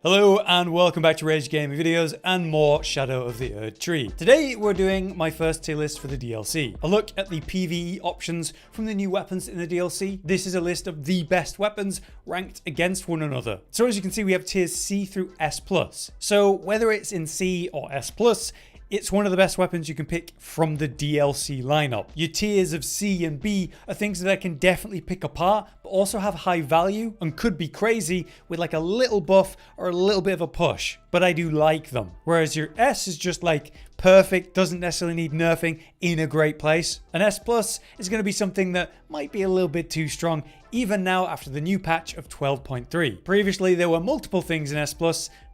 Hello and welcome back to RageGamingVideos and more Shadow of the Erdtree. Today we're doing my first tier list for the DLC. A look at the PvE options from the new weapons in the DLC. This is a list of the best weapons ranked against one another. So as you can see, we have tiers C through S+. So whether it's in C or S+, it's one of the best weapons you can pick from the DLC lineup. Your tiers of C and B are things that I can definitely pick apart, but also have high value and could be crazy with like a little buff or a little bit of a push. But I do like them. Whereas your S is just like perfect, doesn't necessarily need nerfing, in a great place. An S+ is going to be something that might be a little bit too strong, even now after the new patch of 12.3. Previously, there were multiple things in S+,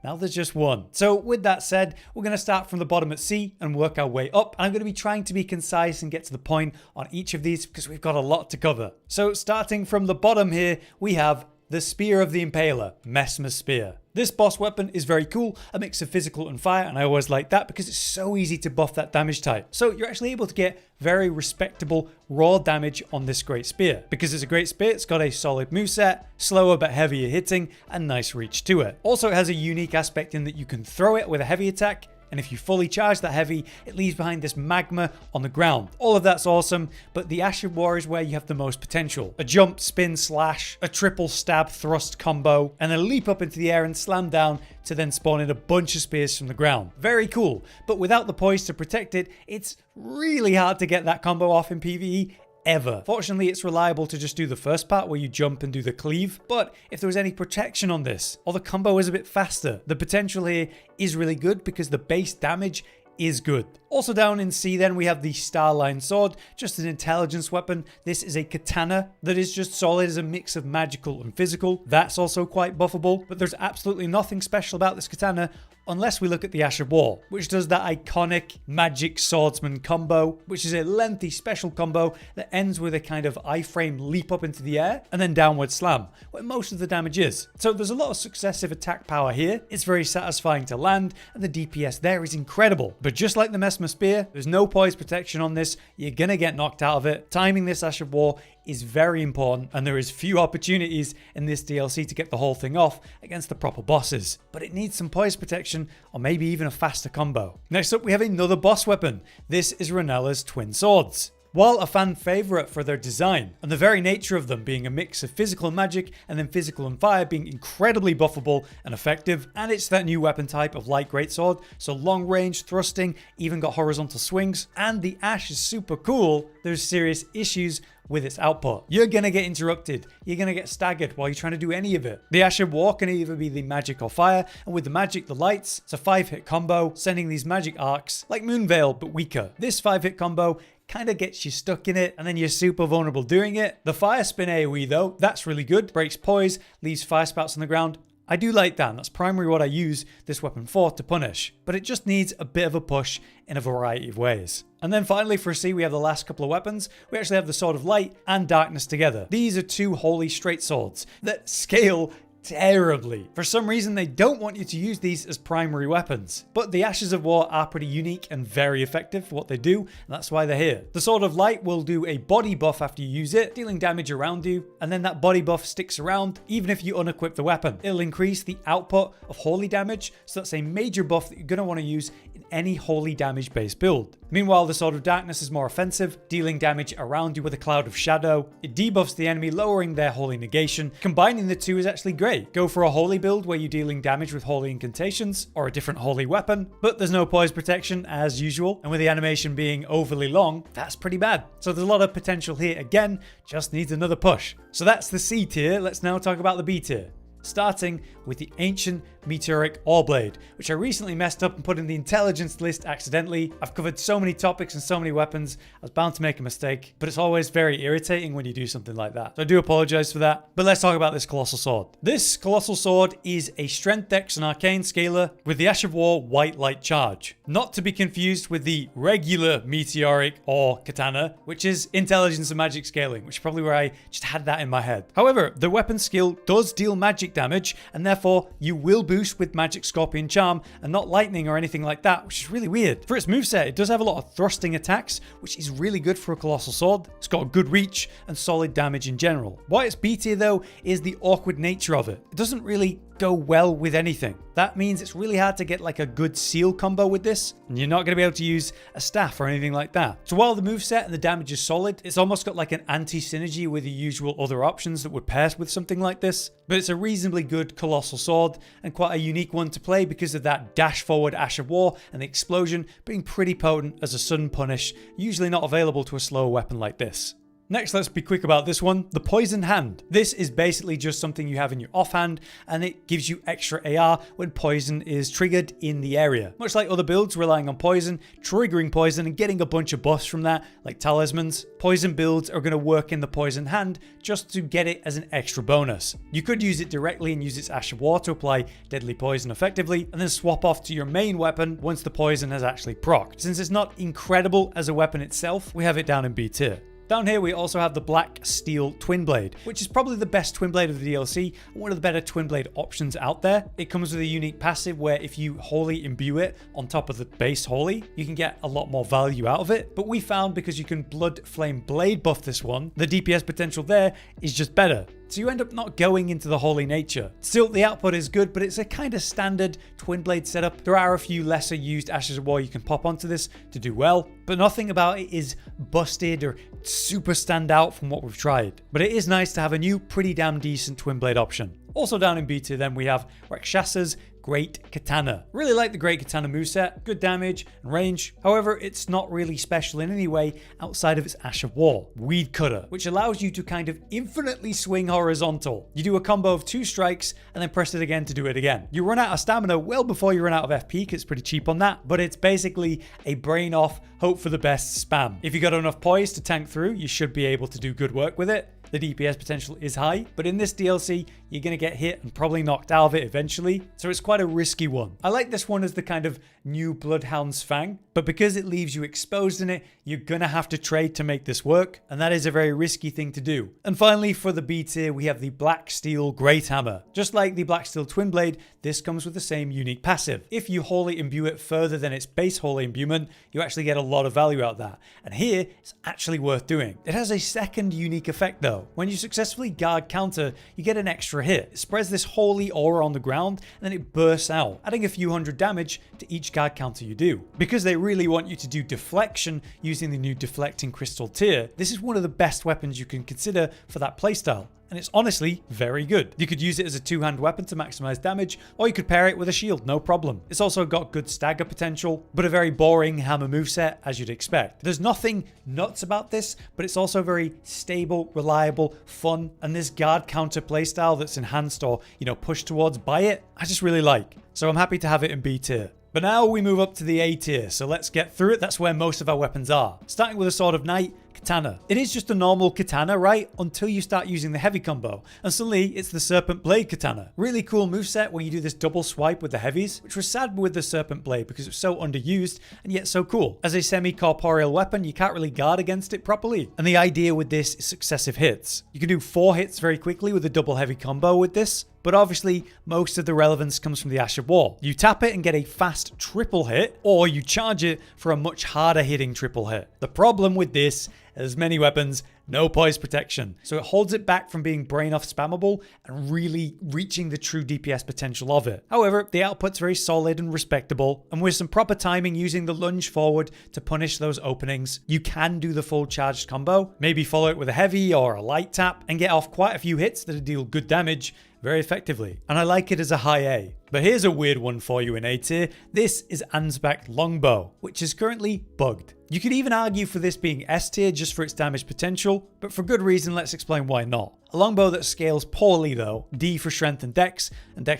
now there's just one. So with that said, we're going to start from the bottom at C and work our way up. And I'm going to be trying to be concise and get to the point on each of these because we've got a lot to cover. So starting from the bottom here, we have the Spear of the Impaler, Messmer's Spear. This boss weapon is very cool, a mix of physical and fire, and I always like that because it's so easy to buff that damage type. So you're actually able to get very respectable raw damage on this great spear. Because it's a great spear, it's got a solid moveset, slower but heavier hitting, and nice reach to it. Also, it has a unique aspect in that you can throw it with a heavy attack, and if you fully charge that heavy, it leaves behind this magma on the ground. All of that's awesome, but the Ash of War is where you have the most potential. A jump, spin, slash, a triple stab thrust combo, and a leap up into the air and slam down to then spawn in a bunch of spears from the ground. Very cool, but without the poise to protect it, it's really hard to get that combo off in PvE. Ever. Fortunately, it's reliable to just do the first part where you jump and do the cleave, but if there was any protection on this, or the combo is a bit faster, the potential here is really good because the base damage is good. Also down in C then we have the Starline Sword, just an intelligence weapon. This is a katana that is just solid as a mix of magical and physical. That's also quite buffable, but there's absolutely nothing special about this katana unless we look at the Ash of War, which does that iconic magic swordsman combo, which is a lengthy special combo that ends with a kind of iframe leap up into the air and then downward slam, where most of the damage is. So there's a lot of successive attack power here. It's very satisfying to land, and the DPS there is incredible. But just like the Messmer Spear, there's no poise protection on this. You're gonna get knocked out of it. Timing this Ash of War is very important, and there is few opportunities in this DLC to get the whole thing off against the proper bosses. But it needs some poise protection, or maybe even a faster combo. Next up, we have another boss weapon. This is Rellanas' Twin Swords. While a fan favourite for their design, and the very nature of them being a mix of physical magic and then physical and fire being incredibly buffable and effective, and it's that new weapon type of light greatsword, so long range thrusting, even got horizontal swings, and the Ash is super cool, there's serious issues with its output. You're gonna get interrupted, you're gonna get staggered while you're trying to do any of it. The Ash of War can either be the magic or fire, and with the magic, the lights, it's a 5-hit combo, sending these magic arcs like Moonveil but weaker. This 5-hit combo kind of gets you stuck in it, and then you're super vulnerable doing it. The fire spin AoE though, that's really good, breaks poise, leaves fire spouts on the ground. I do like that, and that's primarily what I use this weapon for, to punish, but it just needs a bit of a push in a variety of ways. And then finally for C, we have the last couple of weapons. We actually have the Sword of Light and Darkness together. These are two holy straight swords that scale terribly. For some reason, they don't want you to use these as primary weapons. But the Ashes of War are pretty unique and very effective for what they do, and that's why they're here. The Sword of Light will do a body buff after you use it, dealing damage around you, and then that body buff sticks around even if you unequip the weapon. It'll increase the output of holy damage, so that's a major buff that you're going to want to use in any holy damage based build. Meanwhile, the Sword of Darkness is more offensive, dealing damage around you with a cloud of shadow. It debuffs the enemy, lowering their holy negation. Combining the two is actually great. Go for a holy build where you're dealing damage with holy incantations or a different holy weapon, but there's no poise protection as usual, and with the animation being overly long, that's pretty bad. So there's a lot of potential here again, just needs another push. So that's the C tier. Let's now talk about the B tier. Starting with the Ancient Meteoric Ore Blade, which I recently messed up and put in the intelligence list accidentally. I've covered so many topics and so many weapons, I was bound to make a mistake, but it's always very irritating when you do something like that. So I do apologize for that, but let's talk about this Colossal Sword. This Colossal Sword is a Strength, Dex, and Arcane scaler with the Ash of War White Light Charge. Not to be confused with the regular Meteoric or Katana, which is Intelligence and Magic scaling, which is probably where I just had that in my head. However, the weapon skill does deal magic damage, and therefore you will boost with Magic Scorpion Charm and not lightning or anything like that, which is really weird. For its moveset, it does have a lot of thrusting attacks, which is really good for a Colossal Sword. It's got a good reach and solid damage in general. Why it's B tier though is the awkward nature of it. It doesn't really go well with anything. That means it's really hard to get like a good seal combo with this, and you're not going to be able to use a staff or anything like that. So while the moveset and the damage is solid, it's almost got like an anti-synergy with the usual other options that would pair with something like this. But it's a reasonably good colossal sword, and quite a unique one to play because of that dash forward Ash of War and the explosion being pretty potent as a sudden punish, usually not available to a slower weapon like this. Next, let's be quick about this one, the Poison Hand. This is basically just something you have in your offhand, and it gives you extra AR when poison is triggered in the area. Much like other builds relying on poison, triggering poison and getting a bunch of buffs from that, like talismans, poison builds are going to work in the Poison Hand just to get it as an extra bonus. You could use it directly and use its Ash of War to apply deadly poison effectively, and then swap off to your main weapon once the poison has actually procced. Since it's not incredible as a weapon itself, we have it down in B tier. Down here we also have the Black Steel Twinblade, which is probably the best Twinblade of the DLC and one of the better Twinblade options out there. It comes with a unique passive where if you wholly imbue it on top of the base holy, you can get a lot more value out of it. But we found because you can Blood Flame Blade buff this one, the DPS potential there is just better. So you end up not going into the holy nature. Still, the output is good, but it's a kind of standard Twinblade setup. There are a few lesser used Ashes of War you can pop onto this to do well, but nothing about it is busted or super stand out from what we've tried. But it is nice to have a new, pretty damn decent Twinblade option. Also down in B tier then we have Rakshasa's Great Katana. Really like the Great Katana moveset, good damage and range. However, it's not really special in any way outside of its Ash of War, Weed Cutter, which allows you to kind of infinitely swing horizontal. You do a combo of 2 strikes and then press it again to do it again. You run out of stamina well before you run out of FP because it's pretty cheap on that, but it's basically a brain off, hope for the best spam. If you got enough poise to tank through, you should be able to do good work with it. The DPS potential is high, but in this DLC, you're going to get hit and probably knocked out of it eventually, so it's quite a risky one. I like this one as the kind of new Bloodhound's Fang, but because it leaves you exposed in it, you're going to have to trade to make this work, and that is a very risky thing to do. And finally, for the B tier, we have the Black Steel Great Hammer. Just like the Black Steel Twinblade, this comes with the same unique passive. If you wholly imbue it further than its base wholly imbuement, you actually get a lot of value out of that. And here, it's actually worth doing. It has a second unique effect though. When you successfully guard counter, you get an extra hit. It spreads this holy aura on the ground, and then it bursts out, adding a few hundred damage to each guard counter you do. Because they really want you to do deflection using the new deflecting crystal tier, this is one of the best weapons you can consider for that playstyle. And it's honestly very good. You could use it as a 2-hand weapon to maximize damage, or you could pair it with a shield, no problem. It's also got good stagger potential, but a very boring hammer moveset as you'd expect. There's nothing nuts about this, but it's also very stable, reliable, fun, and this guard counter playstyle that's enhanced or, pushed towards by it, I just really like. So I'm happy to have it in B tier. But now we move up to the A tier, so let's get through it. That's where most of our weapons are. Starting with a Sword of Night, Katana. It is just a normal katana, right? Until you start using the heavy combo. And suddenly, it's the Serpent Blade Katana. Really cool moveset when you do this double swipe with the heavies, which was sad with the Serpent Blade because it's so underused and yet so cool. As a semi-corporeal weapon, you can't really guard against it properly. And the idea with this is successive hits. You can do 4 hits very quickly with a double heavy combo with this. But obviously, most of the relevance comes from the Ash of War. You tap it and get a fast triple hit, or you charge it for a much harder hitting triple hit. The problem with this, as many weapons, no poise protection. So it holds it back from being brain off spammable and really reaching the true DPS potential of it. However, the output's very solid and respectable, and with some proper timing using the lunge forward to punish those openings, you can do the full charged combo, maybe follow it with a heavy or a light tap, and get off quite a few hits that deal good damage very effectively. And I like it as a high A. But here's a weird one for you in A tier. This is Ansbach Longbow, which is currently bugged. You could even argue for this being S tier just for its damage potential, but for good reason, let's explain why not. A longbow that scales poorly though, D for strength and dex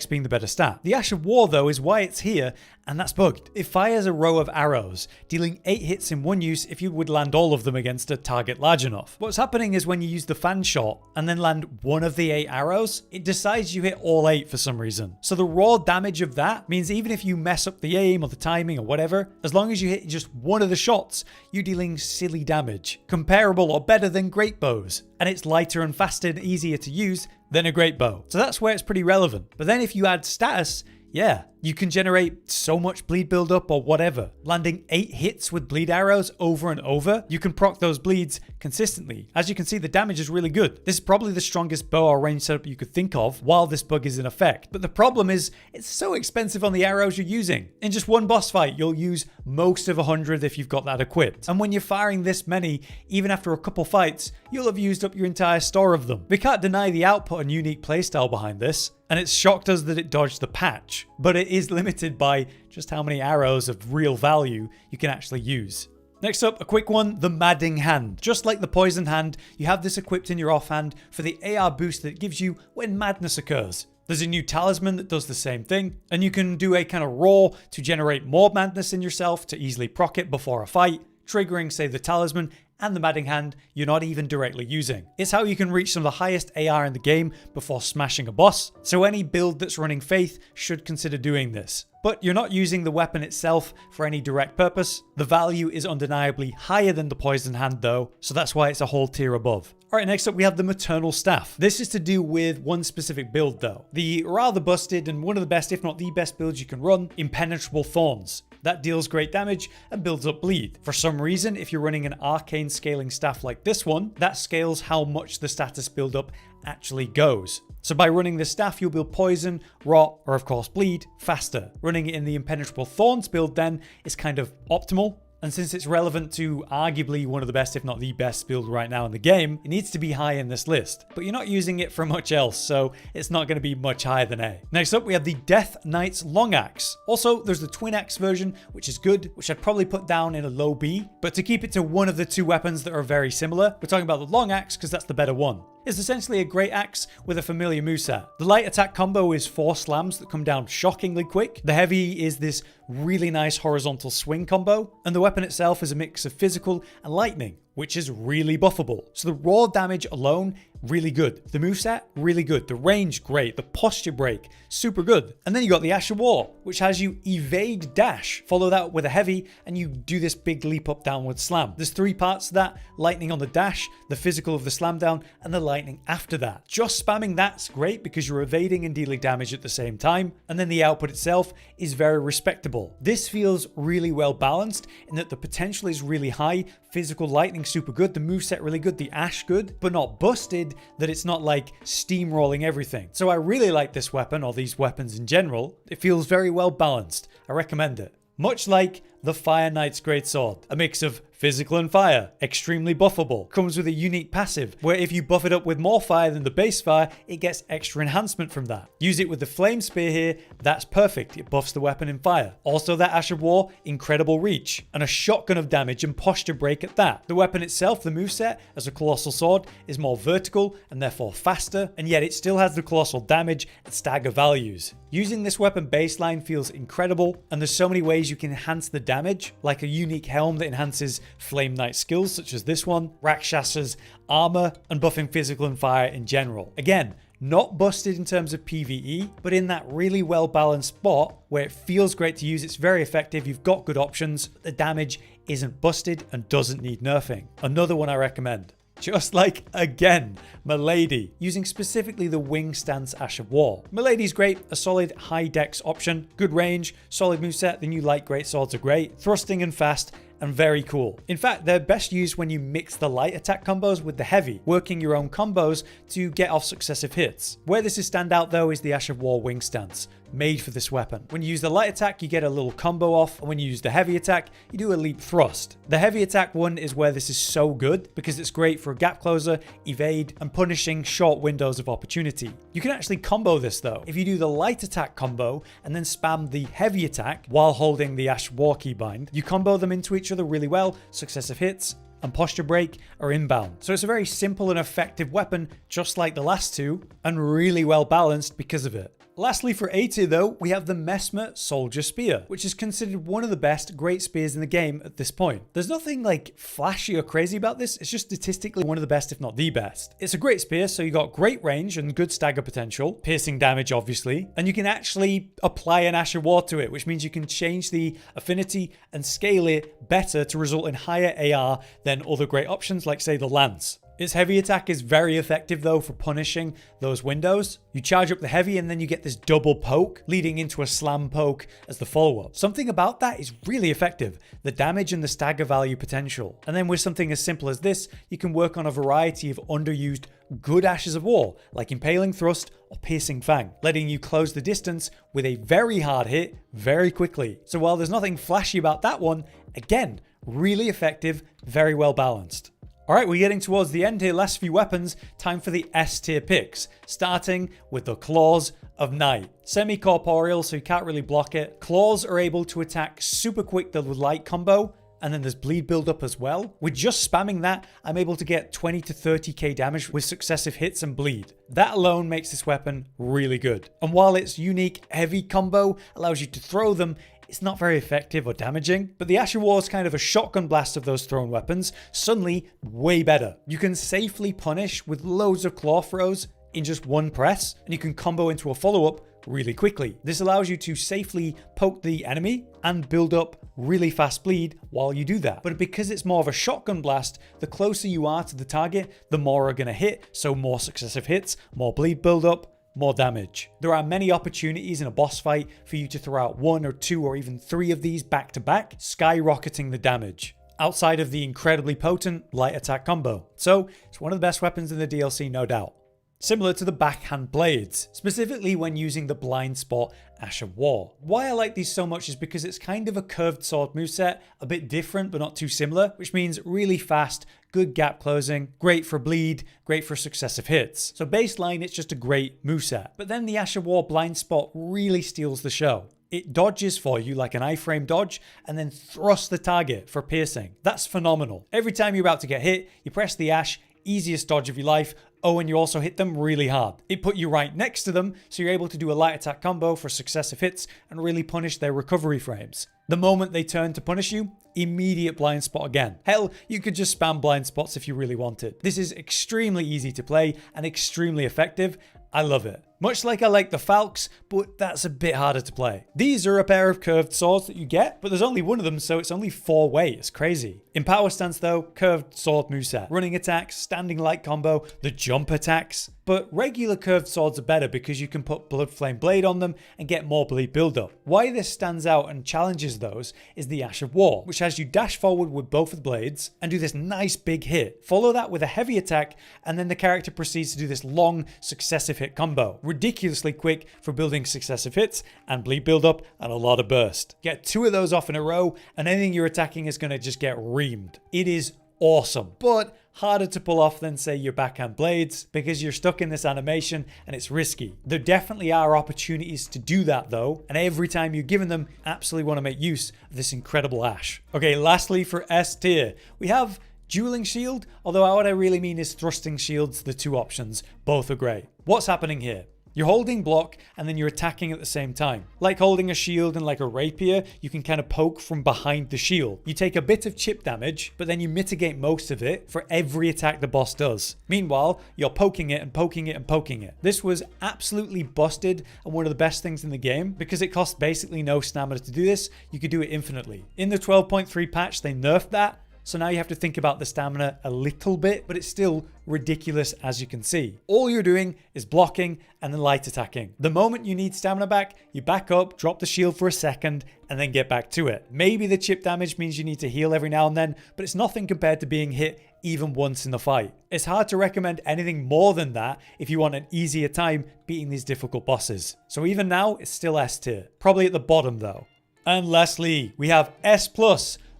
being the better stat. The Ash of War though is why it's here, and that's bugged. It fires a row of arrows, dealing 8 hits in one use if you would land all of them against a target large enough. What's happening is when you use the fan shot and then land one of the 8 arrows, it decides you hit all 8 for some reason. So the raw damage of that means even if you mess up the aim or the timing or whatever, as long as you hit just one of the shots, you're dealing silly damage, comparable or better than great bows. And it's lighter and faster and easier to use than a great bow. So that's where it's pretty relevant. But then if you add status, yeah, You can generate so much bleed buildup or whatever, landing 8 hits with bleed arrows over and over. You can proc those bleeds consistently. As you can see, the damage is really good. This is probably the strongest bow or range setup you could think of while this bug is in effect. But the problem is, it's so expensive on the arrows you're using. In just one boss fight, you'll use most of 100 if you've got that equipped. And when you're firing this many, even after a couple fights, you'll have used up your entire store of them. We can't deny the output and unique playstyle behind this, and it's shocked us that it dodged the patch, but it is limited by just how many arrows of real value you can actually use. Next up, a quick one, the Madding Hand. Just like the Poison Hand, you have this equipped in your offhand for the AR boost that it gives you when madness occurs. There's a new talisman that does the same thing, and you can do a kind of roar to generate more madness in yourself to easily proc it before a fight, triggering, say, the talisman and the Madding Hand you're not even directly using. It's how you can reach some of the highest AR in the game before smashing a boss, so any build that's running Faith should consider doing this. But you're not using the weapon itself for any direct purpose. The value is undeniably higher than the Poison Hand though, so that's why it's a whole tier above. Alright, next up we have the Maternal Staff. This is to do with one specific build though. The rather busted and one of the best, if not the best builds you can run, Impenetrable Thorns. That deals great damage and builds up bleed. For some reason, if you're running an arcane scaling staff like this one, that scales how much the status buildup actually goes. So by running this staff, you'll build poison, rot, or of course bleed faster. Running it in the Impenetrable Thorns build then is kind of optimal. And since it's relevant to arguably one of the best, if not the best build right now in the game, it needs to be high in this list. But you're not using it for much else, so it's not going to be much higher than A. Next up, we have the Death Knight's Long Axe. Also, there's the Twin Axe version, which is good, which I'd probably put down in a low B. But to keep it to one of the two weapons that are very similar, we're talking about the Long Axe because that's the better one. It's essentially a great axe with a familiar moveset. The light attack combo is 4 slams that come down shockingly quick. The heavy is this really nice horizontal swing combo, and the weapon itself is a mix of physical and lightning, which is really buffable. So the raw damage alone, really good. The moveset, really good. The range, great. The posture break, super good. And then you got the Ash of War, which has you evade dash. Follow that with a heavy, and you do this big leap up downward slam. There's 3 parts to that: lightning on the dash, the physical of the slam down, and the lightning after that. Just spamming that's great because you're evading and dealing damage at the same time. And then the output itself is very respectable. This feels really well balanced in that the potential is really high, physical lightning super good, the moveset really good, the Ash good, but not busted that it's not like steamrolling everything. So I really like this weapon, or these weapons in general. It feels very well balanced. I recommend it. Much like the Fire Knight's Greatsword, a mix of physical and fire, extremely buffable, comes with a unique passive where if you buff it up with more fire than the base fire, it gets extra enhancement from that. Use it with the flame spear here, that's perfect, it buffs the weapon in fire. Also that Ash of War, incredible reach, and a shotgun of damage and posture break at that. The weapon itself, the moveset, as a colossal sword, is more vertical and therefore faster, and yet it still has the colossal damage and stagger values. Using this weapon baseline feels incredible, and there's so many ways you can enhance the damage, like a unique helm that enhances Flame Knight skills such as this one, Rakshasa's armor, and buffing physical and fire in general. Again, not busted in terms of PvE, but in that really well balanced spot where it feels great to use, it's very effective, you've got good options, the damage isn't busted and doesn't need nerfing. Another one I recommend. Just like, again, Milady, using specifically the Wing Stance Ash of War. Milady's great, a solid high dex option, good range, solid moveset, the new light greatswords are great, thrusting and fast, and very cool. In fact, they're best used when you mix the light attack combos with the heavy, working your own combos to get off successive hits. Where this is standout though is the Ash of War Wing Stance, made for this weapon. When you use the light attack, you get a little combo off, and when you use the heavy attack, you do a leap thrust. The heavy attack one is where this is so good because it's great for a gap closer, evade, and punishing short windows of opportunity. You can actually combo this though. If you do the light attack combo and then spam the heavy attack while holding the Ash of War keybind, you combo them into each other really well, successive hits, and posture break are inbound. So it's a very simple and effective weapon, just like the last two, and really well balanced because of it. Lastly, for A tier though, we have the Messmer Soldier Spear, which is considered one of the best great spears in the game at this point. There's nothing like flashy or crazy about this, it's just statistically one of the best, if not the best. It's a great spear, so you got great range and good stagger potential, piercing damage obviously, and you can actually apply an Ash of War to it, which means you can change the affinity and scale it better to result in higher AR than other great options like say the Lance. Its heavy attack is very effective though for punishing those windows. You charge up the heavy and then you get this double poke leading into a slam poke as the follow-up. Something about that is really effective, the damage and the stagger value potential. And then with something as simple as this, you can work on a variety of underused good Ashes of War, like Impaling Thrust or Piercing Fang, letting you close the distance with a very hard hit very quickly. So while there's nothing flashy about that one, again, really effective, very well balanced. Alright, we're getting towards the end here, last few weapons, time for the S tier picks, starting with the Claws of Night. Semi-corporeal, so you can't really block it. Claws are able to attack super quick the light combo, and then there's bleed build up as well. With just spamming that, I'm able to get 20 to 30k damage with successive hits and bleed. That alone makes this weapon really good. And while its unique heavy combo allows you to throw them, it's not very effective or damaging, but the Ash of War is kind of a shotgun blast of those thrown weapons, suddenly way better. You can safely punish with loads of claw throws in just one press, and you can combo into a follow-up really quickly. This allows you to safely poke the enemy and build up really fast bleed while you do that. But because it's more of a shotgun blast, the closer you are to the target, the more are going to hit, so more successive hits, more bleed build up, more damage. There are many opportunities in a boss fight for you to throw out 1 or 2 or even 3 of these back to back, skyrocketing the damage, outside of the incredibly potent light attack combo. So it's one of the best weapons in the DLC, no doubt. Similar to the backhand blades, specifically when using the blind spot Ash of War. Why I like these so much is because it's kind of a curved sword moveset, a bit different but not too similar, which means really fast, good gap closing, great for bleed, great for successive hits. So baseline, it's just a great moveset. But then the Ash of War blind spot really steals the show. It dodges for you like an iframe dodge and then thrusts the target for piercing. That's phenomenal. Every time you're about to get hit, you press the Ash, easiest dodge of your life. Oh, and you also hit them really hard. It put you right next to them, so you're able to do a light attack combo for successive hits and really punish their recovery frames. The moment they turn to punish you, immediate blind spot again. Hell, you could just spam blind spots if you really wanted. This is extremely easy to play and extremely effective. I love it. Much like I like the Falx, but that's a bit harder to play. These are a pair of curved swords that you get, but there's only one of them, so it's only 4-way. It's crazy. In power stance though, curved sword moveset. Running attacks, standing light combo, the jump attacks. But regular curved swords are better because you can put Bloodflame Blade on them and get more bleed buildup. Why this stands out and challenges those is the Ash of War, which has you dash forward with both of the blades and do this nice big hit. Follow that with a heavy attack, and then the character proceeds to do this long successive hit combo. Ridiculously quick for building successive hits and bleed buildup and a lot of burst. Get 2 of those off in a row and anything you're attacking is going to just get reamed. It is awesome, but harder to pull off than say your backhand blades because you're stuck in this animation and it's risky. There definitely are opportunities to do that though, and every time you're given them, absolutely want to make use of this incredible Ash. Okay, lastly for S tier, we have Dueling Shield, although what I really mean is Thrusting Shields, the 2 options. Both are great. What's happening here? You're holding block and then you're attacking at the same time. Like holding a shield and like a rapier, you can kind of poke from behind the shield. You take a bit of chip damage, but then you mitigate most of it for every attack the boss does. Meanwhile, you're poking it and poking it and poking it. This was absolutely busted and one of the best things in the game because it costs basically no stamina to do this. You could do it infinitely. In the 12.3 patch, they nerfed that. So now you have to think about the stamina a little bit, but it's still ridiculous as you can see. All you're doing is blocking and then light attacking. The moment you need stamina back, you back up, drop the shield for a second, and then get back to it. Maybe the chip damage means you need to heal every now and then, but it's nothing compared to being hit even once in the fight. It's hard to recommend anything more than that if you want an easier time beating these difficult bosses. So even now, it's still S tier. Probably at the bottom though. And lastly, we have S+.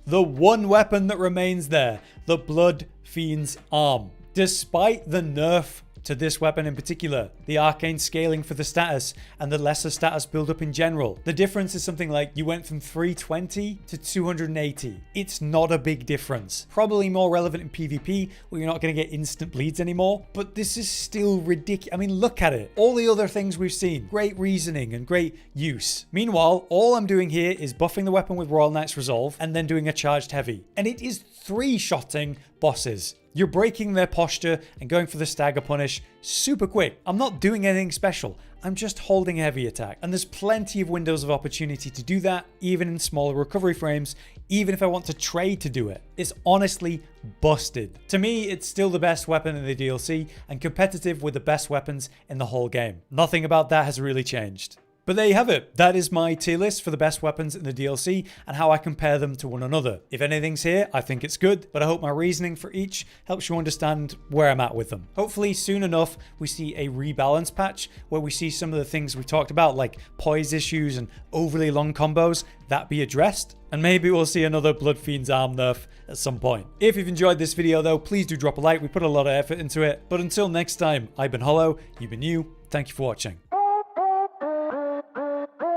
The one weapon that remains there, the Bloodfiends Arm. Despite the nerf to this weapon in particular, the arcane scaling for the status and the lesser status build-up in general, the difference is something like you went from 320 to 280. It's not a big difference. Probably more relevant in PvP where you're not going to get instant bleeds anymore, but this is still ridiculous. I mean, look at it. All the other things we've seen, great reasoning and great use. Meanwhile, all I'm doing here is buffing the weapon with Royal Knight's Resolve and then doing a charged heavy. And it is 3-shotting bosses. You're breaking their posture and going for the stagger punish super quick. I'm not doing anything special. I'm just holding heavy attack. And there's plenty of windows of opportunity to do that, even in smaller recovery frames, even if I want to trade to do it. It's honestly busted. To me, it's still the best weapon in the DLC and competitive with the best weapons in the whole game. Nothing about that has really changed. But there you have it. That is my tier list for the best weapons in the DLC and how I compare them to one another. If anything's here, I think it's good, but I hope my reasoning for each helps you understand where I'm at with them. Hopefully soon enough, we see a rebalance patch where we see some of the things we talked about, like poise issues and overly long combos, that be addressed. And maybe we'll see another bloodfiends arm nerf at some point. If you've enjoyed this video though, please do drop a like. We put a lot of effort into it. But until next time, I've been Hollow, you've been you. Thank you for watching.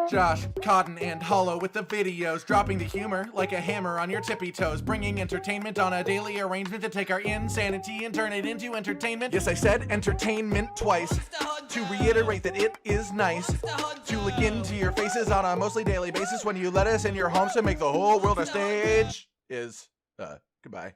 Josh, Cotton, and Hollow with the videos, dropping the humor like a hammer on your tippy toes, bringing entertainment on a daily arrangement to take our insanity and turn it into entertainment. Yes, I said entertainment twice, to reiterate that it is nice to look into your faces on a mostly daily basis when you let us in your homes to make the whole world a stage. Goodbye.